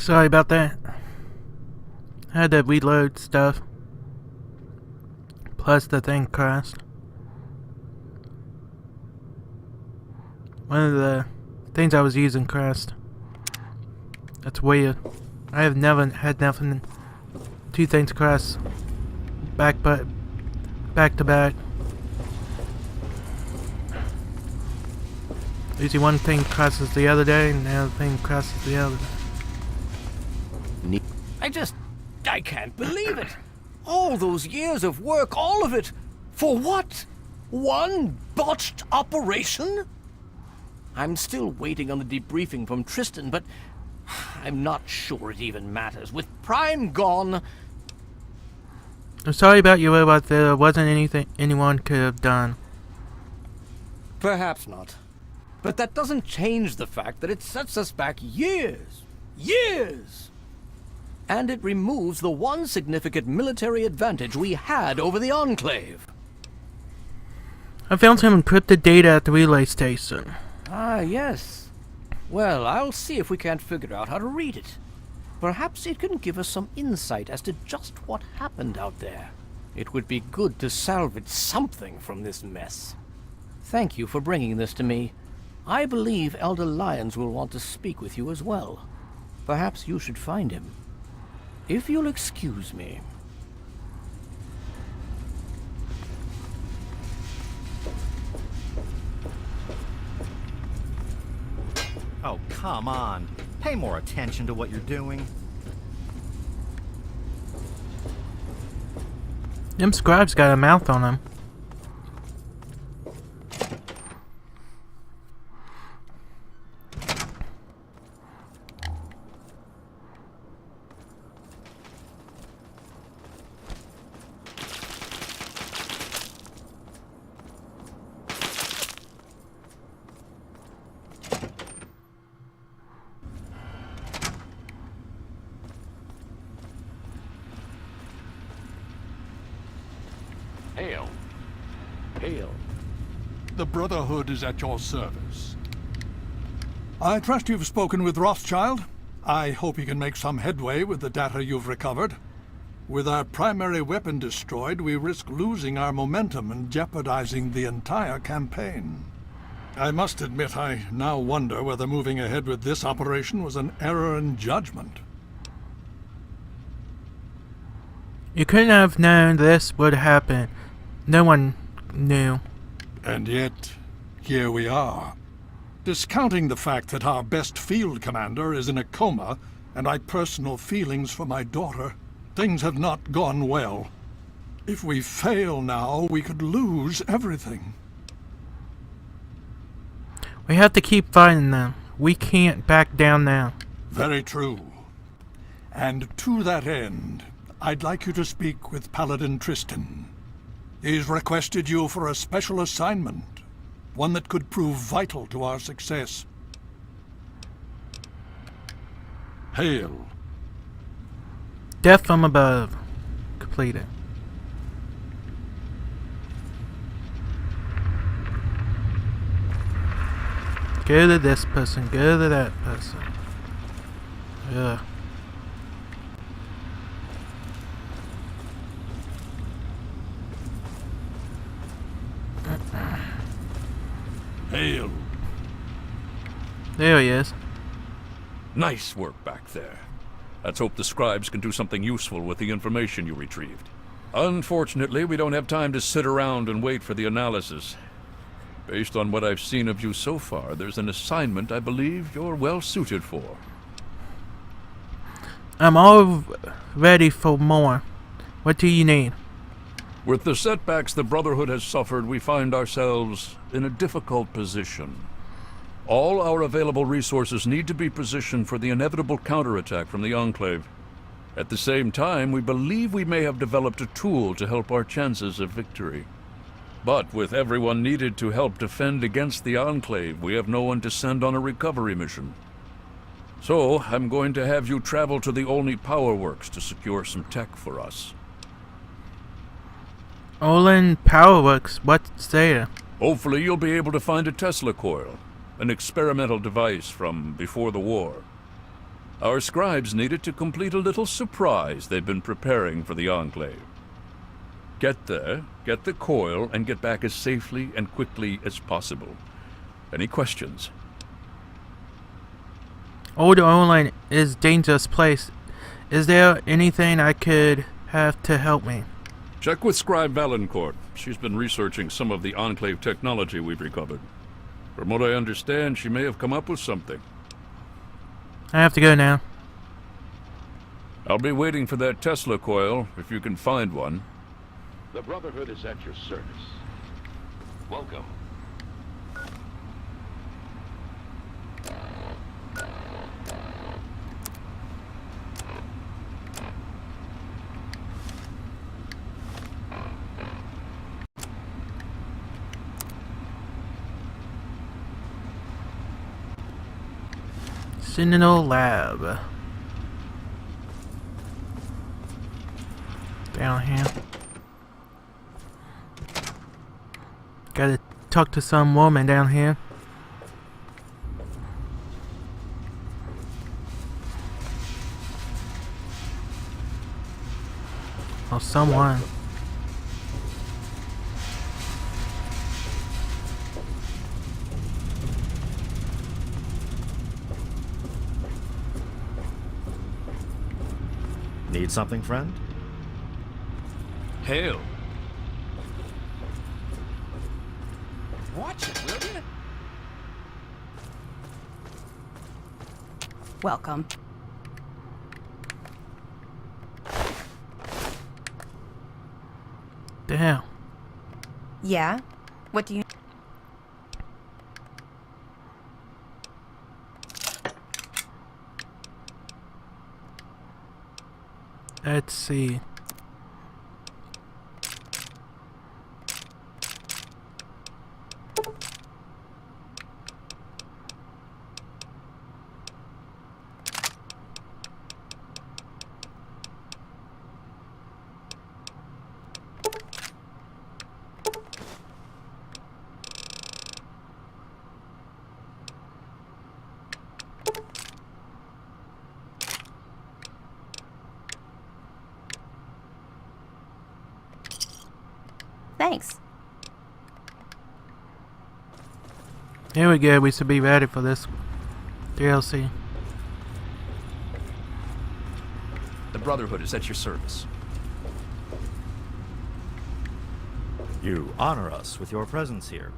Sorry about that. I had to reload stuff. Plus the thing crashed. One of the things I was using crashed. That's weird. I have never had nothing. Two things crash back to back. Usually one thing crashes the other day and the other thing crashes the other day. I can't believe it. All those years of work, all of it, for what? One botched operation? I'm still waiting on the debriefing from Tristan, but I'm not sure it even matters. With Prime gone... I'm sorry about your robot. There wasn't anything anyone could have done. Perhaps not. But that doesn't change the fact that it sets us back years. Years! And it removes the one significant military advantage we had over the Enclave. I found some encrypted data at the relay station. Ah, yes. Well, I'll see if we can't figure out how to read it. Perhaps it can give us some insight as to just what happened out there. It would be good to salvage something from this mess. Thank you for bringing this to me. I believe Elder Lyons will want to speak with you as well. Perhaps you should find him. If you'll excuse me. Oh, come on. Pay more attention to what you're doing. Them scribes got a mouth on them. Hail. Hail. The Brotherhood is at your service. I trust you've spoken with Rothschild. I hope he can make some headway with the data you've recovered. With our primary weapon destroyed, we risk losing our momentum and jeopardizing the entire campaign. I must admit, I now wonder whether moving ahead with this operation was an error in judgment. You couldn't have known this would happen. No one knew. And yet, here we are. Discounting the fact that our best field commander is in a coma, and my personal feelings for my daughter, things have not gone well. If we fail now, we could lose everything. We have to keep fighting them. We can't back down now. Very true. And to that end, I'd like you to speak with Paladin Tristan. He's requested you for a special assignment, one that could prove vital to our success. Hail. Death from above. Completed. Go to this person, go to that person. Ugh. Hail. There he is. Nice work back there. Let's hope the scribes can do something useful with the information you retrieved. Unfortunately, we don't have time to sit around and wait for the analysis. Based on what I've seen of you so far, there's an assignment I believe you're well suited for. I'm all ready for more. What do you need? With the setbacks the Brotherhood has suffered, we find ourselves in a difficult position. All our available resources need to be positioned for the inevitable counterattack from the Enclave. At the same time, we believe we may have developed a tool to help our chances of victory. But with everyone needed to help defend against the Enclave, we have no one to send on a recovery mission. So, I'm going to have you travel to the Olney Power Works to secure some tech for us. Olin Powerworks, what's there? Hopefully you'll be able to find a Tesla coil, an experimental device from before the war. Our scribes needed to complete a little surprise they've been preparing for the Enclave. Get there, get the coil, and get back as safely and quickly as possible. Any questions? Old Olin is a dangerous place. Is there anything I could have to help me? Check with Scribe Valancourt. She's been researching some of the Enclave technology we've recovered. From what I understand, she may have come up with something. I have to go now. I'll be waiting for that Tesla coil, if you can find one. The Brotherhood is at your service. Welcome. Sentinel Lab. Down here. Gotta talk to some woman down here. Or someone. Need something, friend? Hail. Watch it, will you? Welcome. Damn. Yeah? What do you... Let's see. Thanks. Here we go. We should be ready for this DLC. The Brotherhood is at your service. You honor us with your presence here.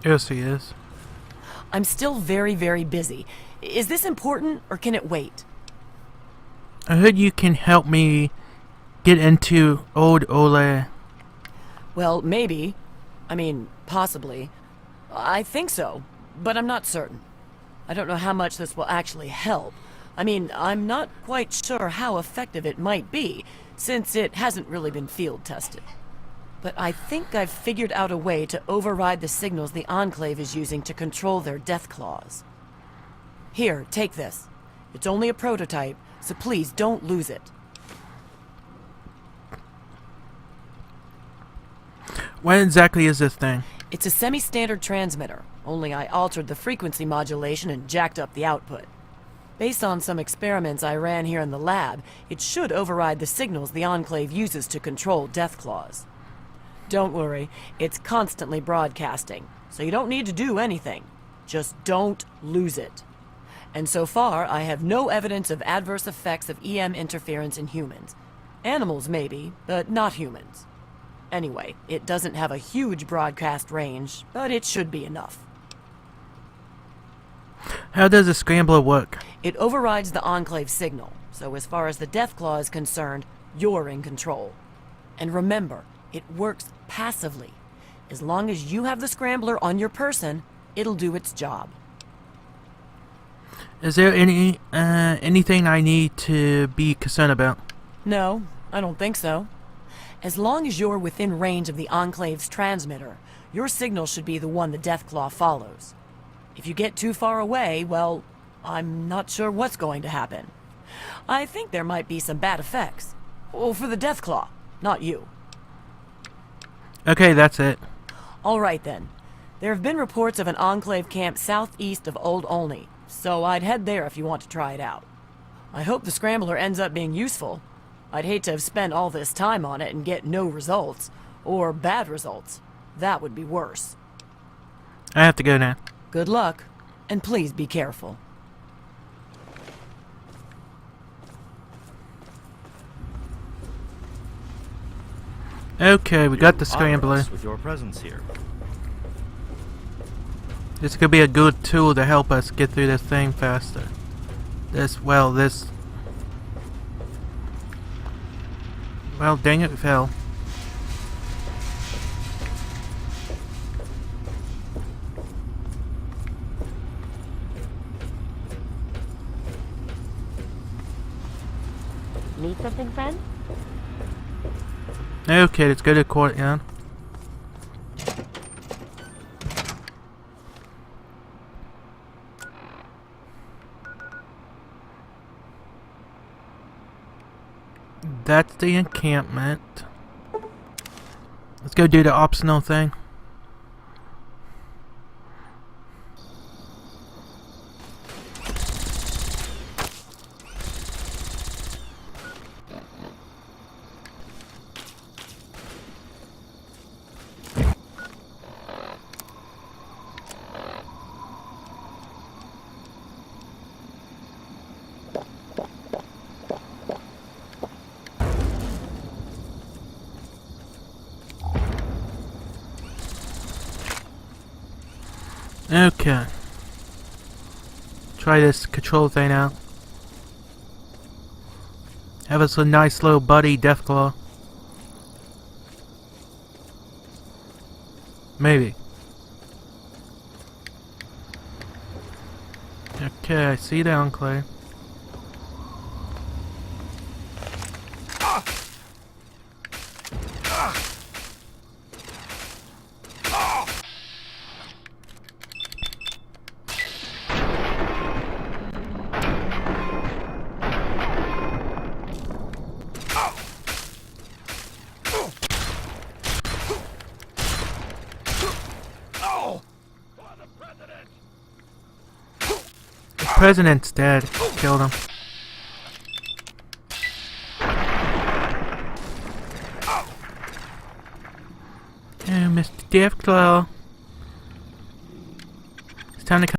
Yes, he is. I'm still very, very busy. Is this important, or can it wait? I heard you can help me get into Old Ole. Well, maybe. I mean, possibly. I think so, but I'm not certain. I don't know how much this will actually help. I mean, I'm not quite sure how effective it might be, since it hasn't really been field tested. But I think I've figured out a way to override the signals the Enclave is using to control their death claws. Here, take this. It's only a prototype, so please don't lose it. What exactly is this thing? It's a semi-standard transmitter, only I altered the frequency modulation and jacked up the output. Based on some experiments I ran here in the lab, it should override the signals the Enclave uses to control death claws. Don't worry, it's constantly broadcasting, so you don't need to do anything. Just don't lose it. And so far, I have no evidence of adverse effects of EM interference in humans. Animals maybe, but not humans. Anyway, it doesn't have a huge broadcast range, but it should be enough. How does a scrambler work? It overrides the Enclave signal, so as far as the Deathclaw is concerned, you're in control. And remember, it works passively. As long as you have the scrambler on your person, it'll do its job. Is there anything I need to be concerned about? No, I don't think so. As long as you're within range of the Enclave's transmitter, your signal should be the one the Deathclaw follows. If you get too far away, well, I'm not sure what's going to happen. I think there might be some bad effects. Well, for the Deathclaw, not you. Okay, that's it. All right then. There have been reports of an Enclave camp southeast of Old Olney, So I'd head there if you want to try it out. I hope the scrambler ends up being useful. I'd hate to have spent all this time on it and get no results. Or bad results. That would be worse. I have to go now. Good luck, and please be careful. Okay, we got the You honor scrambler. us with your presence here. This could be a good tool to help us get through this thing faster. Well, dang it, it fell. Need something, friend? Okay, let's go to the courtyard. That's the encampment. Let's go do the optional thing. Okay. Try this control thing out. Have us a nice little buddy, Deathclaw. Maybe. Okay, I see the Enclave. The president's dead. Killed him. Oh, Mr. Deathclaw. It's time to come.